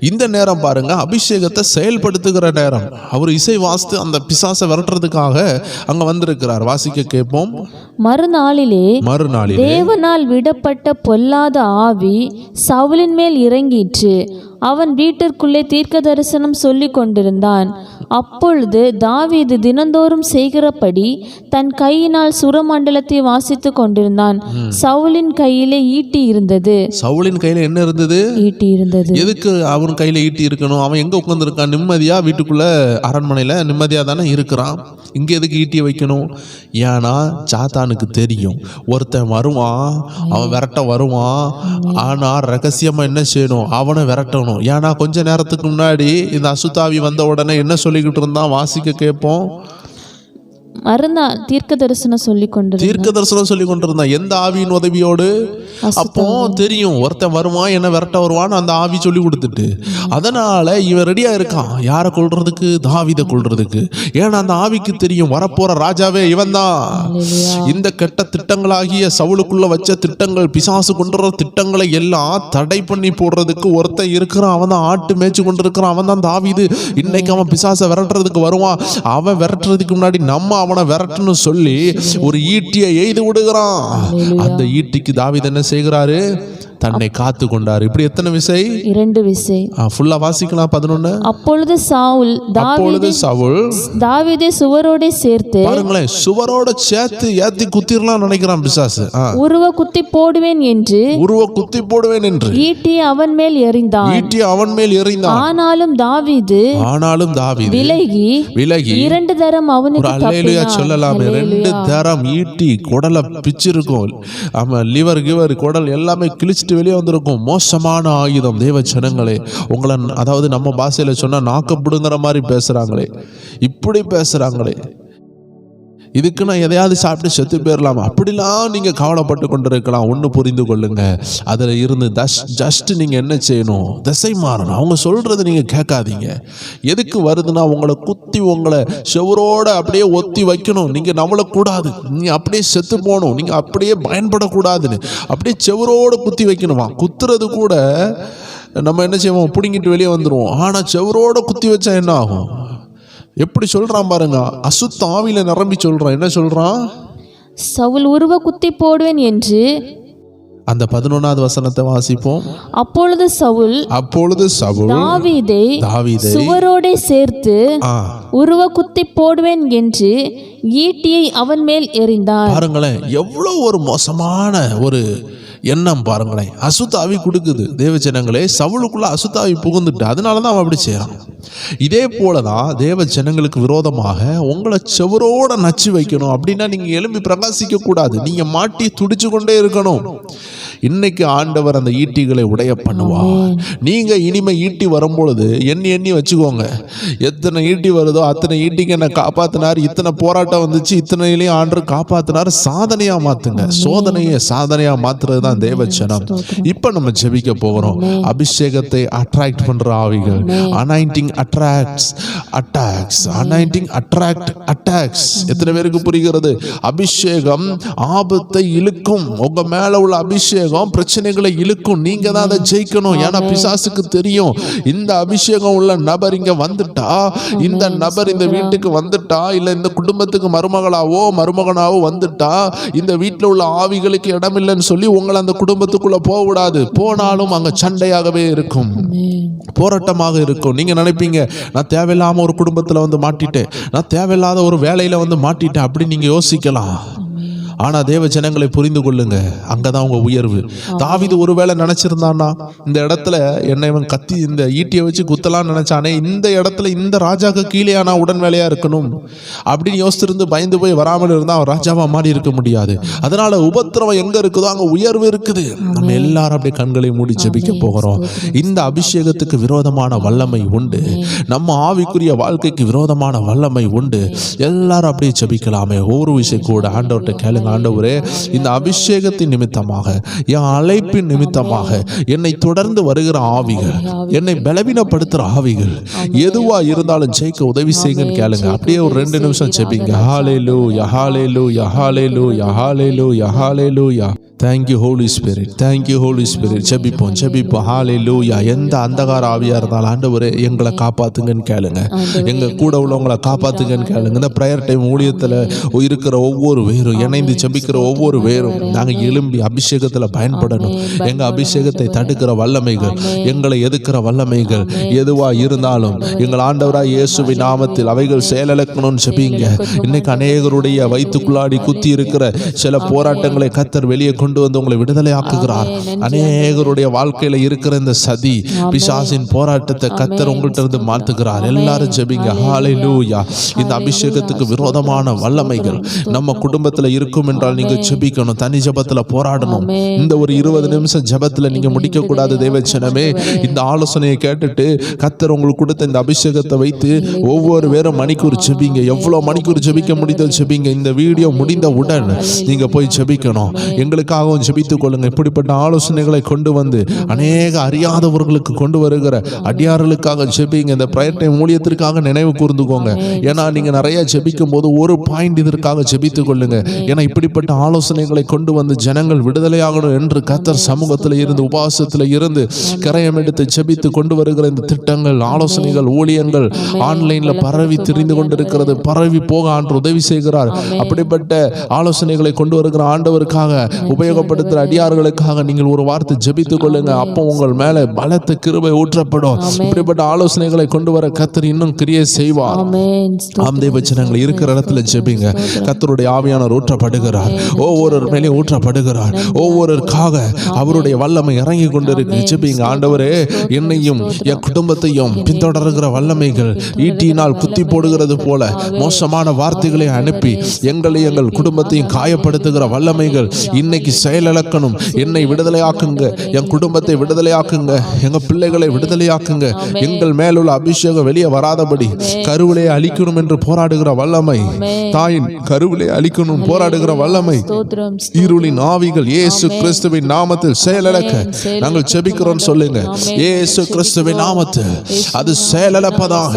இந்த நேரம் பாருங்க, அபிஷேகத்தை செயல்படுத்துகிற நேரம். அவர் இசை வாசித்து அந்த பிசாசை விரட்டுறதுக்காக அங்க வந்திருக்கிறார். வாசிக்க கேட்போம். மறுநாளிலே தேவனால் விடப்பட்ட பொல்லாத ஆவி சவுலின் மேல் இறங்கிற்று. அவன் வீட்டிற்குள்ளே தீர்க்க தரிசனம் சொல்லி கொண்டிருந்தான். அப்பொழுது தாவீது தினந்தோறும் செய்கிறபடி தன் கையினால் சுரமண்டலத்தை வாசித்து கொண்டிருந்தான். சவுலின் கையிலே ஈட்டி இருந்தது. சவுலின் கையில என்ன இருந்தது? ஈட்டி இருந்தது. எதுக்கு அவன் கையில ஈட்டி இருக்கணும்? அவன் எங்க உட்கார்ந்து இருக்கான்? நிம்மதியா வீட்டுக்குள்ள அரண்மனையில நிம்மதியா தானே இருக்கிறான். இங்க எதுக்கு ஈட்டியை வைக்கணும்? ஏன்னா சாத்தானுக்கு தெரியும், ஒருத்தன் வருவான், அவன் விரட்ட வருவான். ஆனா ரகசியமா என்ன செய்யணும்? அவனை விரட்டணும். ஏன்னா கொஞ்ச நேரத்துக்கு முன்னாடி இந்த அசுத்தாவி வந்த உடனே என்ன சொல்லிக்கிட்டு இருந்தான்? வாசிக்க கேட்போம். மறுநாள் தீர்க்க தரிசனம் சொல்லி கொண்டிருந்தான். எந்த ஆவியின் உதவியோடு? அப்போ தெரியும், ஒருத்தன் வருவான், என்ன விரட்ட வருவான்னு அந்த ஆவி சொல்லி கொடுத்துட்டு, அதனால இவன் ரெடியா இருக்கான். யாரை கொல்றதுக்கு? தாவீதை கொல்றதுக்கு. ஏன்னா அந்த ஆவிக்கு தெரியும், வரப்போற ராஜாவே இவன் தான். இந்த கெட்ட திட்டங்களாகிய சவுலுக்குள்ள வச்ச திட்டங்கள், பிசாசு கொண்டுற திட்டங்களை எல்லாம் தடை பண்ணி போடுறதுக்கு ஒருத்தன் இருக்கிறான். அவன் தான் ஆட்டு மேய்ச்சி கொண்டிருக்கிறான். அவன் தான் தாவீது. இன்னைக்கு அவன் பிசாசை விரட்டுறதுக்கு வருவான். அவன் விரட்டுறதுக்கு முன்னாடி நம்ம அவனை விரட்டுன்னு சொல்லி ஒரு ஈட்டியை எய்து விடுகிறான். அந்த ஈட்டிக்கு தாவீது என்ன செய்கிறாரு? தன்னை காத்து கொண்டார். இப்படி எத்தனை விசை? 2 விசை. ஃபுல்லா வாசிக்கலாம். 11. அப்பொழுது சவுல் தாவீதை சுவரோட சேர்த்து, பாருங்களேன், சுவரோட சேர்த்து ஏத்தி குத்திரலாம் நினைக்கிறான் பிசாசு. உருவ குத்தி போடுவேன் என்று ஈட்டி அவன் மேல் எறிந்தான். ஆனாலும் தாவீது விலகி 2 தரம் அவனுக்கு தப்பினான். சொல்லலாமே, 2 தரம் ஈட்டி குடலை பிச்சிருக்கும். ஆமா, லிவர் கிவர் குடல் எல்லாமே கிழிச்சு வெளியே வந்திருக்கும். மோசமான ஆயுதம். தேவ ஜனங்களே, உங்களை, அதாவது நம்ம பாஷையில சொன்னா நாக்கப்படுங்கிற மாதிரி பேசுறாங்களே, இப்படி பேசுறாங்களே, இதுக்கு நான் எதையாவது சாப்பிட்டு செத்து போயிடலாம், அப்படிலாம் நீங்க கவலைப்பட்டு கொண்டிருக்கலாம். ஒன்று புரிந்து கொள்ளுங்க, அதில் இருந்து ஜஸ்ட் நீங்க என்ன செய்யணும்? திசை மாறணும். அவங்க சொல்றது நீங்க கேட்காதீங்க. எதுக்கு வருதுன்னா, உங்களை குத்தி உங்களை செவரோட அப்படியே ஒத்தி வைக்கணும். நீங்க நவளக்கூடாது, நீங்க அப்படியே செத்து போகணும், நீங்க அப்படியே பயன்படக்கூடாதுன்னு அப்படியே செவரோட குத்தி வைக்கணுமா. குத்துறது கூட நம்ம என்ன செய்வோம்? பிடுங்கிட்டு வெளியே வந்துடுவோம். ஆனால் செவரோட குத்தி வச்சா என்ன ஆகும்? எப்படி சொல்றான் பாருங்க, அசுத்த ஆவியில நிரம்பி சொல்றான். என்ன சொல்றான்? சவுல் உருவ குத்தி போடுவேன் என்று அந்த 11வது வசனத்தை வாசிப்போம். அப்பொழுது சவுல் தாவீதை சுவரோடே சேர்த்து உருவ குத்தி போடுவேன் என்று ஈட்டியை அவன் மேல் எறிந்தார். பாருங்களேன், எவ்வளவு ஒரு மோசமான ஒரு எண்ணம் பாருங்களேன். அசுத்தாவி கொடுக்குது தேவஜனங்களே. சவுலுக்குள்ள அசுத்தாவி புகுந்துட்டு, அதனாலதான் அவன் அப்படி செய்யறான். இதே போலதான் தேவ ஜனங்களுக்கு விரோதமாக உங்களை செவரோட நச்சு வைக்கணும் அப்படின்னா நீங்க எழும்பி பிரகாசிக்க கூடாது. நீங்க மாட்டி துடிச்சு கொண்டே இருக்கணும். இன்னைக்கு ஆண்டவர் அந்த ஈட்டிகளை உடைய பண்ணுவார். நீங்க இனிமே ஈட்டி வரும்பொழுது எண்ணி வச்சுக்கோங்க, எத்தனை ஈட்டி வருதோ அத்தனை ஈட்டிக்கு என்ன காப்பாத்தினார், இத்தனை போராட்டம் வந்துச்சு, இத்தனையிலையும் ஆண்டவர் காப்பாத்தினார். சாதனையா மாத்துங்க. சோதனையை சாதனையா மாத்துறது தான் தேவச்சனம். இப்ப நம்ம ஜெபிக்க போகிறோம். அபிஷேகத்தை அட்ராக்ட் பண்ற ஆவிகள். Anointing attracts attacks. Anointing attract attacks. எத்தனை பேருக்கு புரிகிறது? அபிஷேகம் ஆபத்தை இழுக்கும். உங்க மேல உள்ள அபிஷேகம் பிரச்சனைகளை இழுக்கும். நீங்க தான் அதை ஜெயிக்கணும். ஏன்னா பிசாசுக்கு தெரியும், இந்த அபிஷேகம் உள்ள நபர் இங்க வந்துட்டா, இந்த நபர் இந்த வீட்டுக்கு வந்துட்டா, இல்ல இந்த குடும்பத்துக்கு மருமகனாவோ வந்துட்டா, இந்த வீட்டில் உள்ள ஆவிகளுக்கு இடமில்லைன்னு சொல்லி உங்களை அந்த குடும்பத்துக்குள்ள போக விடாது. போனாலும் அங்க சண்டையாகவே இருக்கும், போராட்டமாக இருக்கும். நீங்க நினைப்பீங்க, நான் தேவையில்லாம ஒரு குடும்பத்துல வந்து மாட்டிட்டேன், நான் தேவையில்லாத ஒரு வேலையில வந்து மாட்டிட்டேன் அப்படி நீங்க யோசிக்கலாம். ஆனா தேவ ஜனங்களை புரிந்து கொள்ளுங்க, அங்கதான் உங்க உயர்வு. தாவீது ஒருவேளை நினைச்சிருந்தானா, இந்த இடத்துல என்னை இவன் கத்தி இந்த ஈட்டியை வச்சு குத்தலான்னு நினைச்சானே, இந்த இடத்துல இந்த ராஜாக்கு கீழே நான் உடன் வேலையா இருக்கணும் அப்படின்னு யோசிச்சிருந்து பயந்து போய் வராமல் இருந்தா அவன் ராஜாவா மாறி இருக்க முடியாது. அதனால உபத்திரவம் எங்க இருக்குதோ அங்க உயர்வு இருக்குது. நம்ம எல்லாரும் அப்படியே கண்களை மூடி ஜெபிக்க போகிறோம். இந்த அபிஷேகத்துக்கு விரோதமான வல்லமை உண்டு, நம்ம ஆவிக்குரிய வாழ்க்கைக்கு விரோதமான வல்லமை உண்டு. எல்லாரும் அப்படியே ஜெபிக்கலாமே. ஒவ்வொரு விஷயம் கூட ஆண்டவர்கிட்ட கேளுங்க. ஆண்டவரே, இந்த அபிஷேகத்தின் நிமித்தமாக, என் அழைப்பின் நிமித்தமாக என்னை தொடர்ந்து வருகிற ஆவிகள், என்னை பலவீனப்படுத்துற ஆவிகள் எதுவா இருந்தாலும் ஜெயிக்க உதவி செய்யுங்கன்னு கேளுங்க. அப்படியே ஒரு 2 நிமிஷம் ஜெபிங்க. ஹல்லேலூயா ஹல்லேலூயா ஹல்லேலூயா ஹல்லேலூயா ஹல்லேலூயா. Thank you Holy Spirit. Thank you Holy Spirit. ஜெபிப்போம். ஹல்லேலூயா. எந்த அந்தகார ஆவியா இருந்தாலும் ஆண்டவரே எங்களை காப்பாத்துங்கன்னு கேளுங்க. எங்க கூட உள்ளவங்களை காப்பாத்துங்கன்னு கேளுங்க. இந்த பிரேயர் டைம் ஊழியத்துல இருக்கிற ஒவ்வொரு வேரும், இணைந்து ஜெபிக்கிற ஒவ்வொரு வேரும் நாங்க எழும்பி அபிஷேகத்துல பயன்படணும். எங்க அபிஷேகத்தை தடுக்கிற வல்லமைகள், எங்களை எதிர்க்கிற வல்லமைகள் எதுவா இருந்தாலும் எங்கள் ஆண்டவராய் இயேசுவின் நாமத்தில் அவைகள் செயலிழக்கணும்னு ஜெபிங்க. இன்னைக்கு அநேகருடைய வயிற்றுக்குள்ளாடி குத்தி இருக்கிற சில போராட்டங்களை கர்த்தர் வெளியே கொண்டு வந்து உங்களை விடுதலை ஆக்குகிறார். அநேகருடைய வாழ்க்கையில இருக்கிற இந்த சதி பிசாசின் போராட்டத்தை கர்த்தர் உங்கள்கிட்ட இருந்து மாத்துகிறார். எல்லாரும் ஜெபிங்க. ஹல்லேலூயா. இந்த அபிஷேகத்துக்கு விரோதமான வல்லமைகள் நம்ம குடும்பத்துல இருக்கும் என்றால் நீங்க ஜெபிக்கணும். தனி ஜெபத்துல போராடணும். இந்த ஒரு 20 நிமிஷம் ஜெபத்துல நீங்க முடிக்க கூடாது. தேவச்சனமே, இந்த ஆலோசனையை கேட்டுட்டு கர்த்தர் உங்களுக்கு கொடுத்த இந்த அபிஷேகத்தை வைத்து ஒவ்வொரு வேறும் மணிக்கூர் ஜெபிங்க. எவ்வளவு மணிக்கூர் ஜெபிக்க முடியுதோ ஜெபிங்க. இந்த வீடியோ முடிந்தவுடன் நீங்க போய் ஜெபிக்கணும். எங்களுக்காகவும் ஜெபித்துக் கொள்ளுங்க. இப்படிப்பட்ட ஆலோசனைகளை கொண்டு வந்து அநேக அறியாதவர்களுக்கு கொண்டு வருகிற அடியார்களுக்காக ஜெபிங்க. இந்த பிரேயர் டைம் ஊழியத்திற்காக நினைவு கூர்ந்துக்கோங்க. ஏன்னா நீங்க நிறைய ஜெபிக்கும் போது ஒரு பாயிண்ட் இதற்காக ஜெபித்துக் கொள்ளுங்க. ஏன்னா இப்படிப்பட்ட ஆலோசனைகளை கொண்டு வந்து ஜனங்கள் விடுதலையாகணும் என்று கர்த்தர் சமூகத்தில் இருந்து உபவாசத்தில் இருந்து கரையம் எடுத்து ஜெபித்து கொண்டு வருகிற இந்த திட்டங்கள், ஆலோசனைகள், ஊழியங்கள் ஆன்லைன்ல பரவி திரிந்து கொண்டிருக்கிறது. பரவி போக ஆண்டு உதவி செய்கிறார். அப்படிப்பட்ட ஆலோசனைகளை கொண்டு வருகிற ஆண்டவருக்காக உபயோகப்படுத்துகிற அடியார்களுக்காக நீங்கள் ஒரு வார்த்தை ஜெபித்துக் கொள்ளுங்க. அப்போ உங்கள் மேல பலத்த கிருபை ஊற்றப்படும். இப்படிப்பட்ட ஆலோசனைகளை கொண்டு வர கர்த்தர் இன்னும் கிரியை செய்வார். ஆம் தேவச்சனங்கள் இருக்கிற இடத்துல ஜெபிங்க. கர்த்தருடைய ஆவியானவர் ஊற்றப்படுகிறார். ஒவ்வொரு மேலேயும் ஊற்றப்படுகிறார். ஒவ்வொருக்காக அவருடைய வல்லமை இறங்கி கொண்டிருக்கு. ஜெபிங்க. ஆண்டவரே, என்னையும் என் குடும்பத்தையும் பின்தொடர்கிற வல்லமைகள் ஈட்டியினால் குத்தி போடுகிறது போல மோசமான வார்த்தைகளை அனுப்பி எங்களை எங்கள் குடும்பத்தையும் காயப்படுத்துகிற வல்லமைகள் இன்னைக்கு செயலிழக்கணும். என்னை விடுதலையாக்குங்க, என் குடும்பத்தை விடுதலையாக்குங்க, எங்க பிள்ளைகளை விடுதலையாக்குங்க. எங்கள் மேலுள்ள அபிஷேகம் வெளியே வராதபடி கருவிலே அழிக்கணும் என்று போராடுகிற வல்லமை, தாயின் கருவிலே அழிக்கணும் போராடுகிற வல்லமை, இருளின் ஆவிகள் இயேசு கிறிஸ்துவின் நாமத்தில் செயலிழக்க நாங்கள் ஜெபிக்கிறோம். சொல்லுங்க. இயேசு கிறிஸ்துவின் நாமத்தில் அது செயலிழப்பதாக,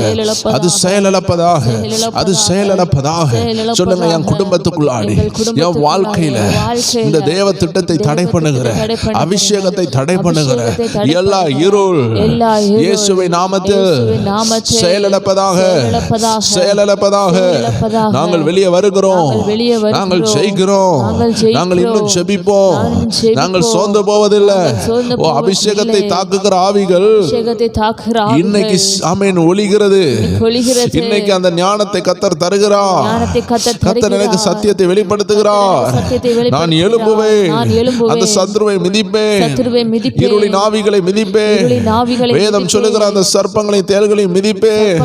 அது செயலிழப்பதாக, அது செயலிழப்பதாக சொல்லுங்க. என் குடும்பத்துக்குள்ளாடி, என் வாழ்க்கையில இந்த தேவ தேவ திட்டத்தை தடை பண்ணுகிற, அபிஷேகத்தை தடை பண்ணுகிற எல்லா இருள் இயேசுவின் நாமத்தில் செயலிழப்பதாக, செயலிழப்பதாக. நாங்கள் வெளியே வருகிறோம், நாங்கள் ஜெயிக்கிறோம், நாங்கள் இன்னும் ஜெபிப்போம், நாங்கள் சோர்ந்து போவதில்லை. ஓ, அபிஷேகத்தை தாக்குகிற ஆவிகள் இன்னைக்கு ஆமென் ஒளிகிறது. இன்னைக்கு அந்த ஞானத்தை கர்த்தர் தருகிறார். கர்த்தர் எனக்கு சத்தியத்தை வெளிப்படுத்துகிறார். நான் எழும்புவேன், அந்த சத்துருவை மிதிப்பேன், இருளின் ஆவிகளை மிதிப்பேன். வேதம் சொல்லுகிற அந்த சர்ப்பங்களை தேள்களை மிதிப்பேன்,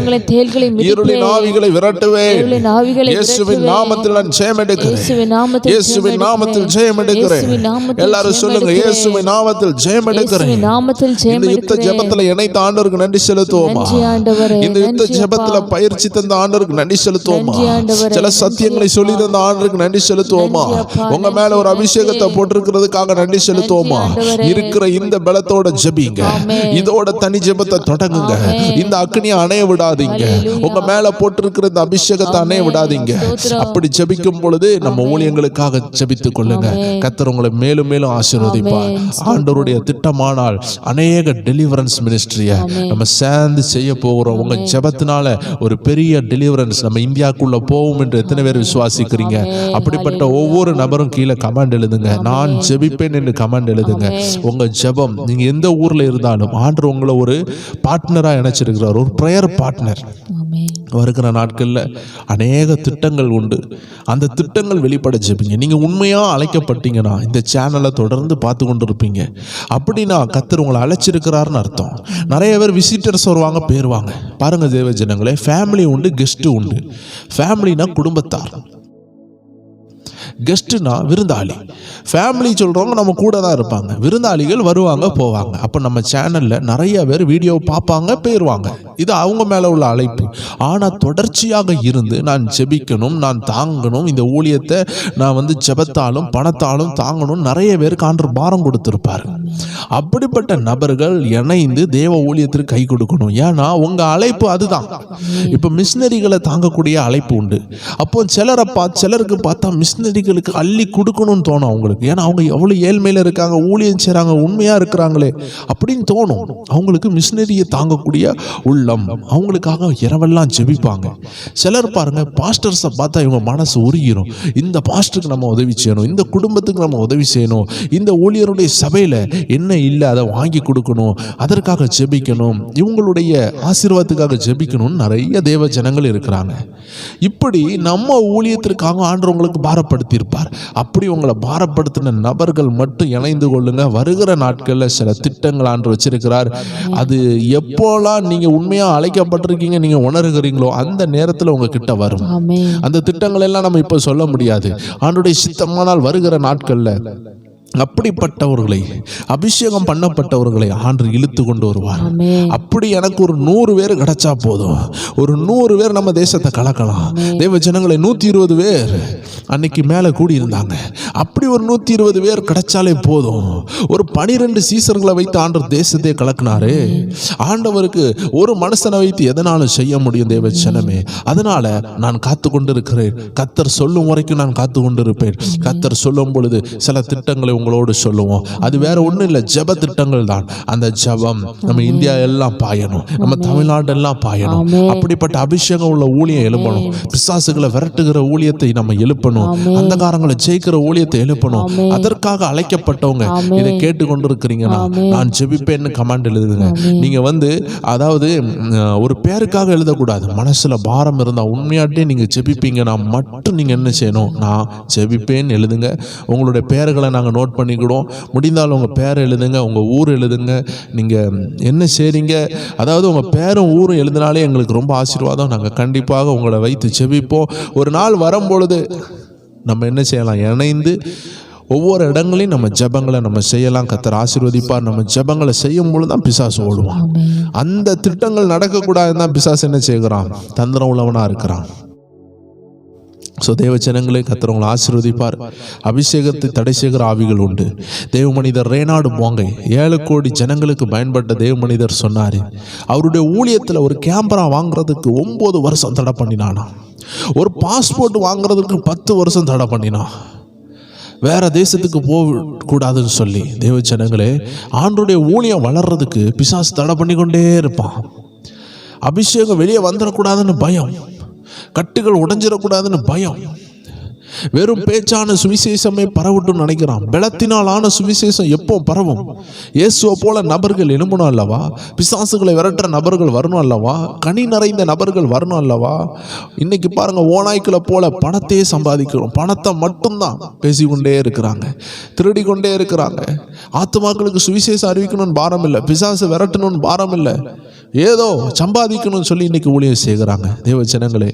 இருளின் ஆவிகளை விரட்டுவேன். இயேசுவின் நாமத்தில் நான் ஜெயம் எடுக்கிறேன், இயேசுவின் நாமத்தில் ஜெயம் எடுக்கிறேன். எல்லாரும் சொல்லுங்க, இயேசுவின் நாமத்தில் ஜெயம் எடுக்கிறேன். இந்த யுத்த ஜெபத்துல இணைத்த ஆண்டவருக்கு நன்றி செலுத்துவோமா? இந்த யுத்த ஜெபத்துல பயிற்சி தந்த ஆண்டவருக்கு நன்றி செலுத்துவோமா? சில சத்தியங்களை சொல்லி தந்த ஆண்டவருக்கு நன்றி செலுத்துவோமா? உங்க மேல ஒரு அபிஷேகத்தை போட்டிருக்கிறதுக்காக நன்றி செலுத்துவோமா? இருக்கிற இந்த பலத்தோட ஜெபிங்க, இதோட தனி ஜெபத்தை தொடங்குங்க. இந்த அக்னியை அணைய விடாதீங்க, உங்க மேல போட்டிருக்கிற இந்த அபிஷேகத்தை அணைய விடாதீங்க. அப்படி ஜெபிக்கும் பொழுது நம்ம ஊழியங்களுக்காக ஜெபித்துக் கொள்ளுங்க. கர்த்தர் உங்களை மேலும் மேலும் ஆசீர்வதிப்பார். ஆண்டவருடைய திட்டமானால் அநேக டெலிவரன்ஸ் மினிஸ்ட்ரியை நம்ம சேர்ந்து செய்ய போகிறோம். உங்க ஜெபத்தினால ஒரு பெரிய டெலிவரன்ஸ் நம்ம இந்தியாவுக்குள்ள போகும் என்று எத்தனை பேர் விசுவாசிக்கிறீங்க? அப்படிப்பட்ட ஒவ்வொரு நபரும் கீழே கமெண்ட் எழுதுங்க, நான் ஜெபிப்பேன் என்று கமெண்ட் எழுதுங்க. உங்க ஜெபம், நீங்க எந்த ஊர்ல இருந்தாலும் ஆண்டவர் உங்களை ஒரு பார்ட்னரா இணைச்சிருக்கிறார், ஒரு பிரேயர் பார்ட்னர். வருகிற நாட்கள்ல அநேக திட்டங்கள் உண்டு. அந்த திட்டங்கள் வெளிப்பட ஜெபிங்க. நீங்க உண்மையா அழைக்கப்பட்டீங்கன்னா இந்த சேனலை தொடர்ந்து பார்த்து கொண்டு இருப்பீங்க. அப்படின்னா கர்த்தர் உங்களை அழைச்சிருக்கிறாருன்னு அர்த்தம். நிறைய பேர் விசிட்டர்ஸ் வருவாங்க, போயிருவாங்க. பாருங்க தேவ ஜனங்களே, ஃபேமிலி உண்டு, கெஸ்ட் உண்டு. ஃபேமிலினா குடும்பத்தார், கெஸ்ட்னா விருந்தாளி. ஃபேமிலி சொல்றவங்க நம்ம கூட தான் இருப்பாங்க, விருந்தாளிகள் வருவாங்க போவாங்க. அப்போ நம்ம சேனல்ல நிறைய பேர் வீடியோ பார்ப்பாங்க, போயிடுவாங்க. இது அவங்க மேல உள்ள அழைப்பு. ஆனால் தொடர்ச்சியாக இருந்து நான் ஜெபிக்கணும், நான் தாங்கணும், இந்த ஊழியத்தை நான் ஜெபத்தாலும் பணத்தாலும் தாங்கணும். நிறைய பேருக்கு ஆண்டவர் பாரம் கொடுத்திருப்பாரு. அப்படிப்பட்ட நபர்கள் இணைந்து தேவ ஊழியத்திற்கு கை கொடுக்கணும். ஏன்னா உங்க அழைப்பு அதுதான். இப்போ மிஷினரிகளை தாங்கக்கூடிய அழைப்பு உண்டு. அப்போ சிலருக்கு பார்த்தா மிஷினரிகளுக்கு அள்ளி கொடுக்கணும்னு தோணும் அவங்களுக்கு. ஏன்னா அவங்க எவ்வளவு ஏழ்மையில இருக்காங்க, ஊழியம் செய்றாங்க, உண்மையா இருக்கிறாங்களே அப்படின்னு தோணும் அவங்களுக்கு. மிஷினரியை தாங்கக்கூடிய உள்ளம், அவங்களுக்காக இரவெல்லாம் ஜெபிப்பாங்க. சிலர் பாருங்க, பாஸ்டர்ஸை பார்த்தா இவங்க மனசு உருகிரும். இந்த பாஸ்டருக்கு நம்ம உதவி செய்யணும், இந்த குடும்பத்துக்கு நம்ம உதவி செய்யணும், இந்த ஊழியருடைய சபையில என்ன இல்லை அதை வாங்கி கொடுக்கணும், அதற்காக ஜெபிக்கணும், இவங்களுடைய ஆசீர்வாதத்துக்காக ஜெபிக்கணும். நிறைய தேவ ஜனங்கள் இருக்கிறாங்க. இப்படி நம்ம ஊழியத்திற்காக ஆண்டவர் உங்களுக்கு பாரப்படுத்தி இருப்பார். அப்படி உங்களை பாரப்படுத்தின நபர்கள் மட்டும் இணைந்து கொள்ளுங்க. வருகிற நாட்களில் சில திட்டங்கள் ஆண்டு வச்சிருக்கிறார். அது எப்போலாம் நீங்க உண்மையா அழைக்கப்பட்டிருக்கீங்க நீங்க உணர்கிறீங்களோ அந்த நேரத்தில் உங்ககிட்ட வரும். அந்த திட்டங்கள் எல்லாம் நம்ம இப்ப சொல்ல முடியாது. ஆண்டுடைய சித்தமானால் வருகிற நாட்கள்ல அப்படிப்பட்டவர்களை, அபிஷேகம் பண்ணப்பட்டவர்களை ஆண்டு இழுத்து கொண்டு வருவார். அப்படி எனக்கு ஒரு 100 பேர் கிடைச்சா போதும், ஒரு 100 பேர் நம்ம தேசத்தை கலக்கலாம். தேவ ஜனங்களை 120 பேர் அன்னைக்கு மேலே கூடி இருந்தாங்க. அப்படி ஒரு 120 பேர் கிடைச்சாலே போதும். ஒரு 12 சீசர்களை வைத்து ஆண்டவர் தேசத்தை கலக்கினாரு. ஆண்டவருக்கு ஒரு மனுஷனை வைத்து எதனாலும் செய்ய முடியும் தேவ ஜனமே. அதனால நான் காத்து கொண்டிருக்கிறேன். கர்த்தர் சொல்லும் வரைக்கும் நான் காத்து கொண்டிருப்பேன். கர்த்தர் சொல்லும் பொழுது சில திட்டங்களை உங்களோடு சொல்லுவோம். அது வேற ஒன்றும் இல்லை, ஜெப திட்டங்கள் தான். அந்த ஜெபம் நம்ம இந்தியா எல்லாம் பாயணும், நம்ம தமிழ்நாடு எல்லாம் பாயணும். அப்படிப்பட்ட அபிஷேகம் உள்ள ஊழியம் எழுப்பணும். பிசாசுகளை விரட்டுகிற ஊழியத்தை நம்ம எழுப்பணும். அந்தகாரங்களை ஜெயிக்கிற ஊழியத்தை எழுப்பணும். அதற்காக அழைக்கப்பட்டவங்க இதை கேட்டு கொண்டிருக்கிறீங்கன்னா நான் ஜெபிப்பேன்னு கமாண்ட் எழுதுங்க. நீங்க அதாவது ஒரு பேருக்காக எழுதக்கூடாது. மனசுல பாரம் இருந்தா உண்மையாட்டே நீங்க ஜெபிப்பீங்கன்னா மட்டும் நீங்க என்ன செய்யணும், நான் ஜெபிப்பேன்னு எழுதுங்க. உங்களுடைய பேர்களை நாங்கள் நோட் பண்ணிக்கிடுவோம். முடிந்தாலும் உங்கள் பேரை எழுதுங்க, உங்கள் ஊர் எழுதுங்க, நீங்கள் என்ன செய்றீங்க. அதாவது உங்கள் பேரும் ஊரும் எழுதினாலே எங்களுக்கு ரொம்ப ஆசீர்வாதம். நாங்கள் கண்டிப்பாக உங்களை வைத்து ஜெபிப்போம். ஒரு நாள் வரும்பொழுது நம்ம என்ன செய்யலாம், இணைந்து ஒவ்வொரு இடங்களையும் நம்ம ஜெபங்களை நம்ம செய்யலாம். கர்த்தர் ஆசீர்வதிப்பார். நம்ம ஜெபங்களை செய்யும் பொழுது தான் பிசாசு ஓடுவான். அந்த திட்டங்கள் நடக்கக்கூடாதுன்னு தான் பிசாசு என்ன செய்கிறான், தந்திரம் உள்ளவனா இருக்கிறான். ஸோ தேவ ஜனங்களே, கர்த்தர் உங்களை ஆசீர்வதிப்பார். அபிஷேகத்தை தடை செய்கிற ஆவிகள் உண்டு. தேவ மனிதர் ரேனாடு போங்கை 7 கோடி ஜனங்களுக்கு பயன்பட்ட தேவ மனிதர் சொன்னார், அவருடைய ஊழியத்தில் ஒரு கேமரா வாங்குறதுக்கு 9 வருஷம் தடை பண்ணினானா, ஒரு பாஸ்போர்ட் வாங்குறதுக்கு 10 வருஷம் தடை பண்ணினான். வேற தேசத்துக்கு போக கூடாதுன்னு சொல்லி தேவ ஜனங்களே, ஆண்டவருடைய ஊழியம் வளர்றதுக்கு பிசாசு தடை பண்ணி கொண்டே இருப்பான். அபிஷேகம் வெளியே வந்துடக்கூடாதுன்னு பயம், கட்டுகள் உடைஞ்சிடக்கூடாதுன்னு பயம், வெறும் பேச்சான சுவிசேஷமே பரவட்டும் நினைக்கிறான். பலத்தினால் ஆன சுவிசேஷம் எப்போ பரவும்? இயேசுவை போல நபர்கள் எழும்பணும் அல்லவா? பிசாசுகளை விரட்டுற நபர்கள் வரணும் அல்லவா? கனி நிறைந்த நபர்கள் வரணும் அல்லவா? இன்னைக்கு பாருங்க, ஓநாய்க்களை போல பணத்தையே சம்பாதிக்கிறோம். பணத்தை மட்டும்தான் பேசிக்கொண்டே இருக்கிறாங்க, திருடி கொண்டே இருக்கிறாங்க. ஆத்துமாக்களுக்கு சுவிசேஷம் அறிவிக்கணும்னு பாரம் இல்லை, பிசாசு விரட்டணும்னு பாரம் இல்லை, ஏதோ சம்பாதிக்கணும்னு சொல்லி இன்னைக்கு ஊழியம் செய்கிறாங்க. தேவ ஜனங்களே,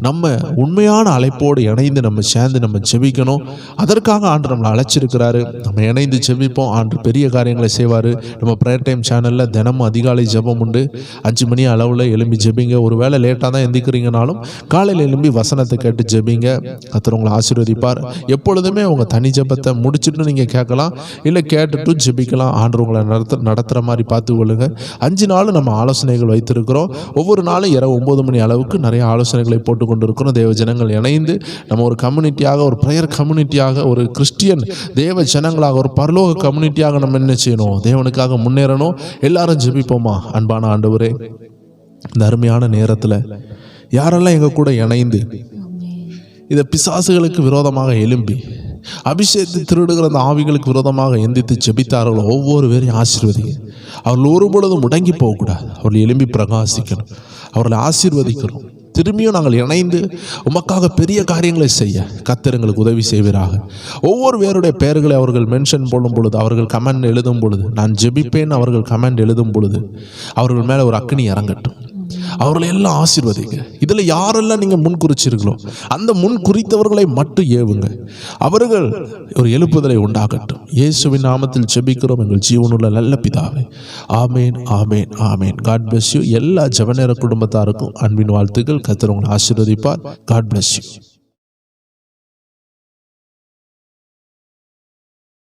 நம்ம உண்மையான அழைப்போடு இணைந்து நம்ம சேர்ந்து நம்ம ஜெபிக்கணும். அதற்காக ஆண்டு நம்மளை அழைச்சிருக்கிறாரு. நம்ம இணைந்து ஜெபிப்போம். ஆண்டு பெரிய காரியங்களை செய்வார். நம்ம ப்ரேயர் டைம் சேனலில் தினமும் அதிகாலை ஜெபம் உண்டு. 5 மணி அளவில் எழும்பி ஜெபிங்க. ஒரு வேளை லேட்டாக தான் எந்திக்கிறீங்கனாலும் காலையில் எழும்பி வசனத்தை கேட்டு ஜெபிங்க. கர்த்தர் உங்களை ஆசீர்வதிப்பார். எப்பொழுதுமே உங்கள் தனி ஜெபத்தை முடிச்சுட்டு நீங்கள் கேட்கலாம், இல்லை கேட்டுட்டு ஜெபிக்கலாம். ஆண்டு உங்களை நடத்துகிற மாதிரி பார்த்துக்கொள்ளுங்க. 5 நாள் நம்ம ஆலோசனைகள் வைத்திருக்கிறோம். ஒவ்வொரு நாளும் இரவு 9 மணி அளவுக்கு நிறைய ஆலோசனைகளை போட்டு கொண்டு இருக்கிறோம். தேவ ஜனங்கள் இணைந்து நம்ம ஒரு கம்யூனிட்டியாக, ஒரு ப்ரேயர் கம்யூனிட்டியாக, ஒரு கிறிஸ்டியன் தேவ ஜனங்களாக, ஒரு பரலோக கம்யூனிட்டியாக நம்ம என்ன செய்யணும்? தேவனுக்காக முன்னேறணும். எல்லாரும் ஜெபிப்போமா? அன்பான ஆண்டவரே, இந்த அருமையான நேரத்தில் யாரெல்லாம் எங்கள் கூட இணைந்து இதை பிசாசுகளுக்கு விரோதமாக எழும்பி அபிஷேகத்தை திருடுகிற அந்த ஆவிகளுக்கு விரோதமாக எந்தித்து ஜெபித்தார்களோ ஒவ்வொரு பேரையும் ஆசீர்வதிங்க. அவர்கள் ஒருபொழுதும் முடங்கி போகக்கூடாது. அவர்கள் எழும்பி பிரகாசிக்கணும். அவர்களை ஆசீர்வதிக்கணும். திரும்பியும் நாங்கள் இணைந்து உமக்காக பெரிய காரியங்களை செய்ய கர்த்தர் எங்களுக்கு உதவி செய்வீராக. ஒவ்வொரு பேருடைய பெயர்களை அவர்கள் மென்ஷன் போடும் பொழுது, அவர்கள் கமெண்ட் எழுதும் பொழுது, நான் ஜெபிப்பேன் அவர்கள் கமெண்ட் எழுதும் பொழுது, அவர்கள் மேலே ஒரு அக்கினி இறங்கட்டும். அவர்களை எல்லாம் ஆசீர்வதிங்க. இதில் யாரெல்லாம் நீங்கள் முன் குறிச்சிருங்களோ அந்த முன் குறித்தவர்களை மட்டும் ஏவுங்க. அவர்கள் ஒரு எழுப்புதலை உண்டாகட்டும். இயேசுவின் நாமத்தில் ஜெபிக்கிறோம் எங்கள் ஜீவனுள்ள நல்ல பிதாவே. ஆமேன், ஆமேன், ஆமேன். God bless you. எல்லா ஜெபநேர குடும்பத்தாருக்கும் அன்பின் வாழ்த்துக்கள். கர்த்தர் உங்களை ஆசீர்வதிப்பார். God bless you.